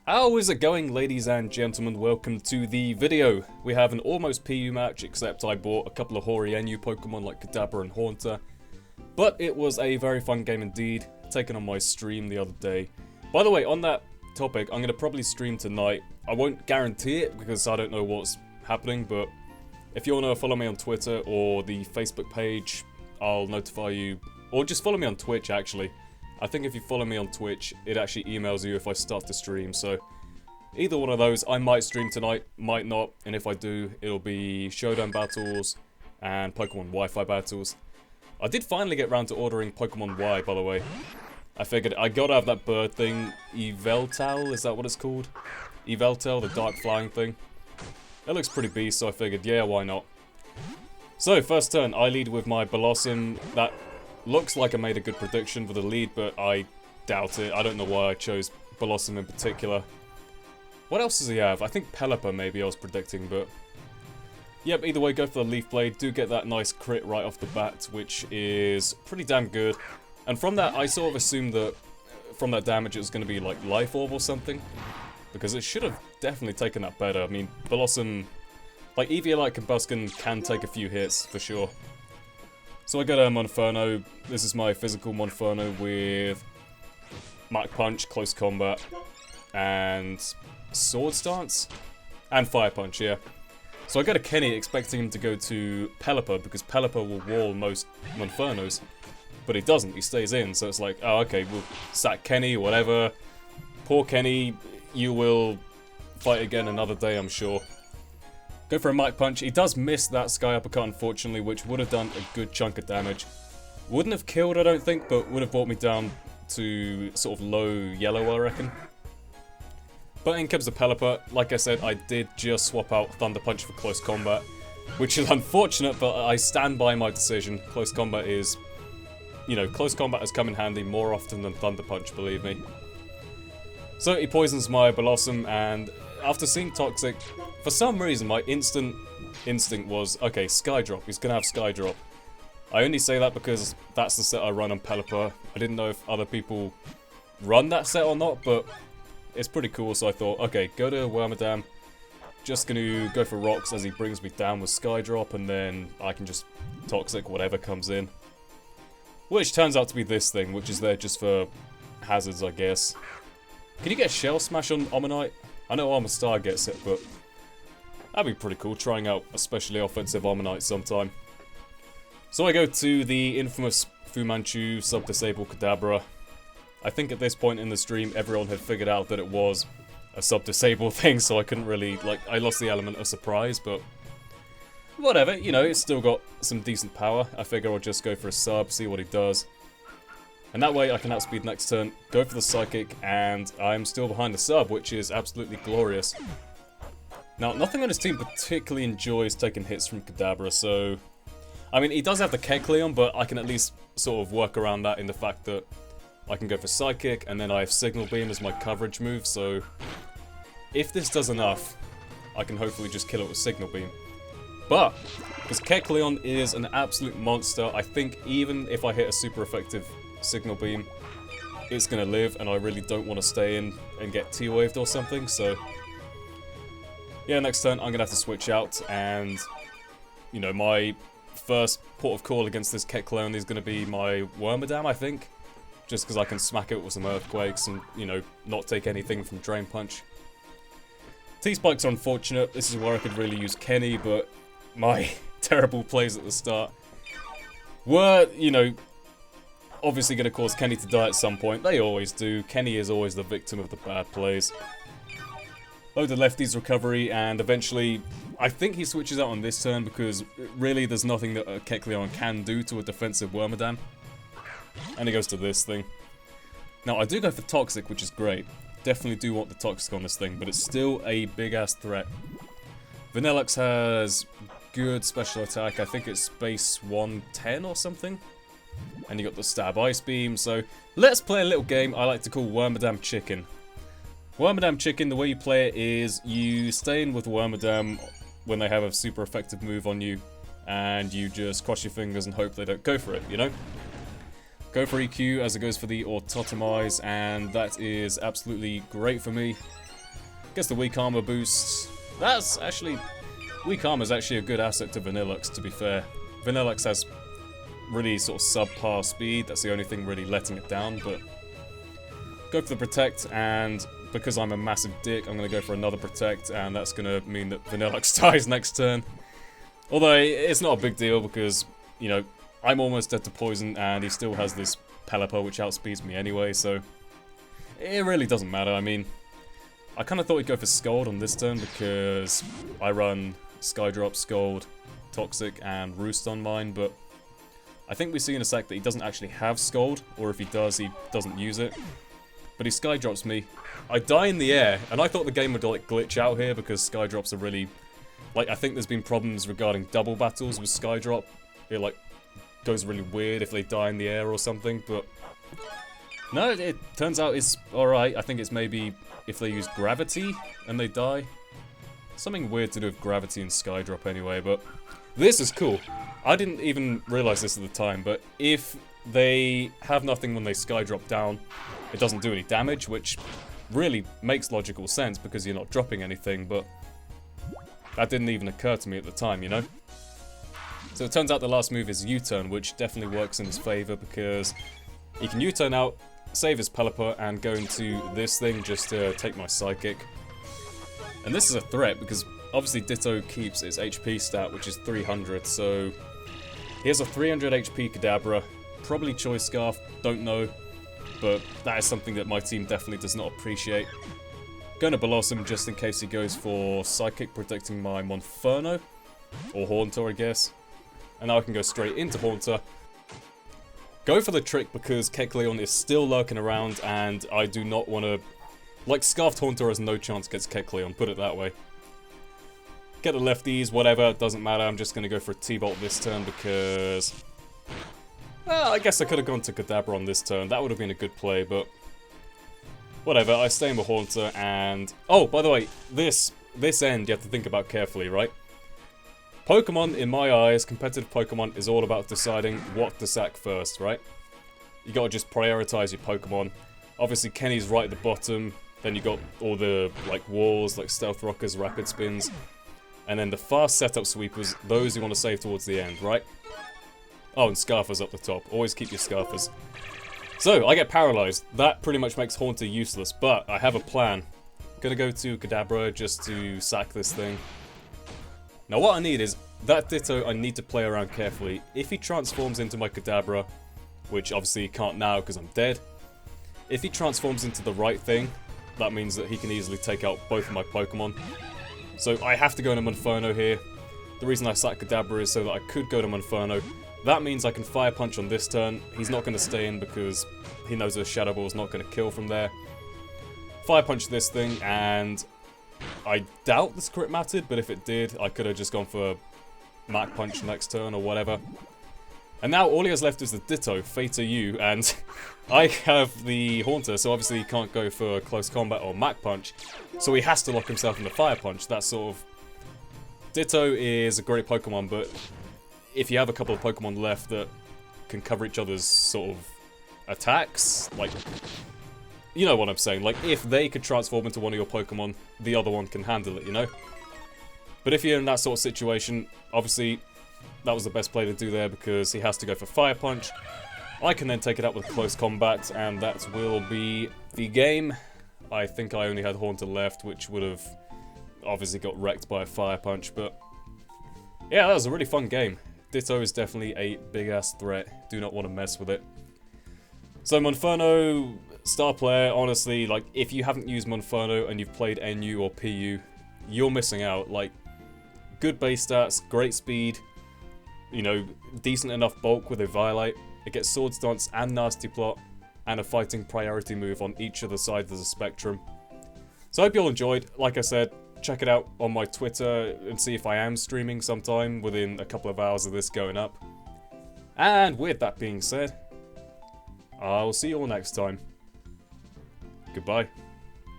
How is it going, ladies and gentlemen? Welcome to the video. We have an almost PU match, except I bought a couple of hoary NU Pokemon like Kadabra and Haunter. But it was a very fun game indeed, taken on my stream the other day. By the way, on that topic, I'm going to probably stream tonight. I won't guarantee it because I don't know what's happening, but if you want to follow me on Twitter or the Facebook page, I'll notify you. Or just follow me on Twitch, actually. I think if you follow me on Twitch, it actually emails you if I start to stream, so either one of those, I might stream tonight, might not, and if I do, it'll be Showdown battles and Pokemon Wi-Fi battles. I did finally get round to ordering Pokemon Y, by the way. I figured I gotta have that bird thing, Yveltal, is that what it's called? Yveltal, the dark flying thing. It looks pretty beast, so I figured, yeah, why not? So, first turn, I lead with my Blossom. That looks like I made a good prediction for the lead, but I doubt it. I don't know why I chose Blossom in particular. What else does he have? I think Pelipper maybe I was predicting, but yep, either way, go for the Leaf Blade. Do get that nice crit right off the bat, which is pretty damn good. And from that, I sort of assumed that from that damage it was going to be like Life Orb or something, because it should have definitely taken that better. I mean, Blossom, like Eviolite Combustion can take a few hits for sure. So I got a Monferno. This is my physical Monferno with Mach Punch, Close Combat, and Sword Stance, and Fire Punch, yeah. So I got a Kenny expecting him to go to Pelipper, because Pelipper will wall most Monfernos, but he doesn't, he stays in, so it's like, oh okay, we'll sack Kenny, whatever. Poor Kenny, you will fight again another day, I'm sure. Go for a Mach Punch. He does miss that Sky Uppercut, unfortunately, which would have done a good chunk of damage. Wouldn't have killed, I don't think, but would have brought me down to sort of low yellow, I reckon. But in comes the Pelipper. Like I said, I did just swap out Thunder Punch for Close Combat, which is unfortunate, but I stand by my decision. Close Combat is, you know, Close Combat has come in handy more often than Thunder Punch, believe me. So he poisons my Blossom, and after seeing Toxic, for some reason my instant instinct was, okay, Sky Drop, he's gonna have Sky Drop. I only say that because that's the set I run on Pelipper. I didn't know if other people run that set or not, but it's pretty cool, so I thought, okay, go to Wormadam, just gonna go for rocks as he brings me down with Sky Drop, and then I can just Toxic whatever comes in. Which turns out to be this thing, which is there just for hazards, I guess. Can you get a Shell Smash on Omanyte? I know Armor gets it, but that'd be pretty cool, trying out especially offensive Omanyte sometime. So I go to the infamous Fu Manchu sub-disable Kadabra. I think at this point in the stream, everyone had figured out that it was a sub-disable thing, so I couldn't really, like, I lost the element of surprise, but whatever, you know, it's still got some decent power. I figure I'll just go for a sub, see what he does. And that way I can outspeed next turn, go for the Psychic, and I'm still behind the sub, which is absolutely glorious. Now, nothing on his team particularly enjoys taking hits from Kadabra, so I mean, he does have the Kecleon, but I can at least sort of work around that in the fact that I can go for Psychic, and then I have Signal Beam as my coverage move, so if this does enough, I can hopefully just kill it with Signal Beam. But, because Kecleon is an absolute monster, I think even if I hit a super effective Signal Beam, it's gonna live, and I really don't want to stay in and get T-waved or something, so yeah, next turn I'm gonna have to switch out, and you know, my first port of call against this Kecleon is gonna be my Wormadam, I think, just because I can smack it with some Earthquakes and, you know, not take anything from Drain Punch. T-Spikes are unfortunate. This is where I could really use Kenny, but my terrible plays at the start were, you know, obviously going to cause Kenny to die at some point. They always do. Kenny is always the victim of the bad plays. Load the lefty's recovery, and eventually, I think he switches out on this turn because really there's nothing that a Kecleon can do to a defensive Wormadam. And he goes to this thing. Now, I do go for Toxic, which is great. Definitely do want the Toxic on this thing, but it's still a big-ass threat. Vanillux has good special attack. I think it's space 110 or something. And you got the Stab Ice Beam, so let's play a little game I like to call Wormadam Chicken. Wormadam Chicken, the way you play it is you stay in with Wormadam when they have a super effective move on you, and you just cross your fingers and hope they don't go for it, you know? Go for EQ as it goes for the Autotomize, and that is absolutely great for me. Gets the weak armor boost. That's actually... Weak armor is actually a good asset to Vanillux, to be fair. Vanillux has really sort of subpar speed. That's the only thing really letting it down, but... Go for the Protect, and because I'm a massive dick, I'm going to go for another Protect, and that's going to mean that Vanillux dies next turn. Although, it's not a big deal because, you know, I'm almost dead to poison, and he still has this Pelipper, which outspeeds me anyway, so... It really doesn't matter. I mean, I kind of thought he'd go for Scald on this turn because I run Skydrop, Scald, Toxic, and Roost on mine, but I think we see in a sec that he doesn't actually have Scald, or if he does, he doesn't use it. But he Skydrops me. I die in the air, and I thought the game would like glitch out here because Skydrops are really... Like, I think there's been problems regarding double battles with Skydrop. It like goes really weird if they die in the air or something, but... No, it turns out it's alright. I think it's maybe if they use Gravity and they die. Something weird to do with Gravity and Skydrop anyway, but... This is cool. I didn't even realize this at the time, but if they have nothing when they Skydrop down, it doesn't do any damage, which really makes logical sense because you're not dropping anything, but that didn't even occur to me at the time, you know? So it turns out the last move is U-turn, which definitely works in his favor because he can U-turn out, save his Pelipper, and go into this thing just to take my Psychic. And this is a threat because obviously Ditto keeps its HP stat, which is 300, so he has a 300 HP Kadabra, probably Choice Scarf, don't know, but that is something that my team definitely does not appreciate. Gonna Blossom just in case he goes for Psychic, protecting my Monferno, or Haunter I guess. And now I can go straight into Haunter. Go for the trick because Kecleon is still lurking around and I do not want to... Like, Scarfed Haunter has no chance against Kecleon, put it that way. Get the lefties, whatever, doesn't matter. I'm just going to go for a T-Bolt this turn because... Well, I guess I could have gone to Kadabra on this turn. That would have been a good play, but... Whatever, I stay in with Haunter and... Oh, by the way, this end you have to think about carefully, right? Pokemon, in my eyes, competitive Pokemon is all about deciding what to sack first, right? You gotta just prioritize your Pokemon. Obviously, Kenny's right at the bottom. Then you got all the, like, walls, like Stealth Rockers, Rapid Spins. And then the fast setup sweepers, those you want to save towards the end, right? Oh, and Scarfers up the top. Always keep your Scarfers. So, I get paralyzed. That pretty much makes Haunter useless, but I have a plan. I'm gonna go to Kadabra just to sack this thing. Now what I need is, that Ditto I need to play around carefully. If he transforms into my Kadabra, which obviously he can't now because I'm dead. If he transforms into the right thing, that means that he can easily take out both of my Pokemon. So I have to go into Monferno here. The reason I sacked Kadabra is so that I could go to Monferno. That means I can Fire Punch on this turn. He's not going to stay in because he knows the Shadow Ball is not going to kill from there. Fire Punch this thing and... I doubt this crit mattered, but if it did, I could have just gone for Mach Punch next turn or whatever. And now all he has left is the Ditto, Fater U, and I have the Haunter, so obviously he can't go for Close Combat or Mach Punch, so he has to lock himself in the Fire Punch. That's sort of... Ditto is a great Pokemon, but if you have a couple of Pokemon left that can cover each other's sort of attacks, like... You know what I'm saying, like, if they could transform into one of your Pokemon, the other one can handle it, you know? But if you're in that sort of situation, obviously, that was the best play to do there because he has to go for Fire Punch. I can then take it out with Close Combat, and that will be the game. I think I only had Haunter left, which would have obviously got wrecked by a Fire Punch, but... Yeah, that was a really fun game. Ditto is definitely a big-ass threat. Do not want to mess with it. So, Monferno... Star player, honestly, like, if you haven't used Monferno and you've played NU or PU, you're missing out. Like, good base stats, great speed, you know, decent enough bulk with a Violite. It gets Sword Stance and Nasty Plot, and a fighting priority move on each of the sides of the spectrum. So I hope you all enjoyed. Like I said, check it out on my Twitter and see if I am streaming sometime within a couple of hours of this going up. And with that being said, I'll see you all next time. Goodbye.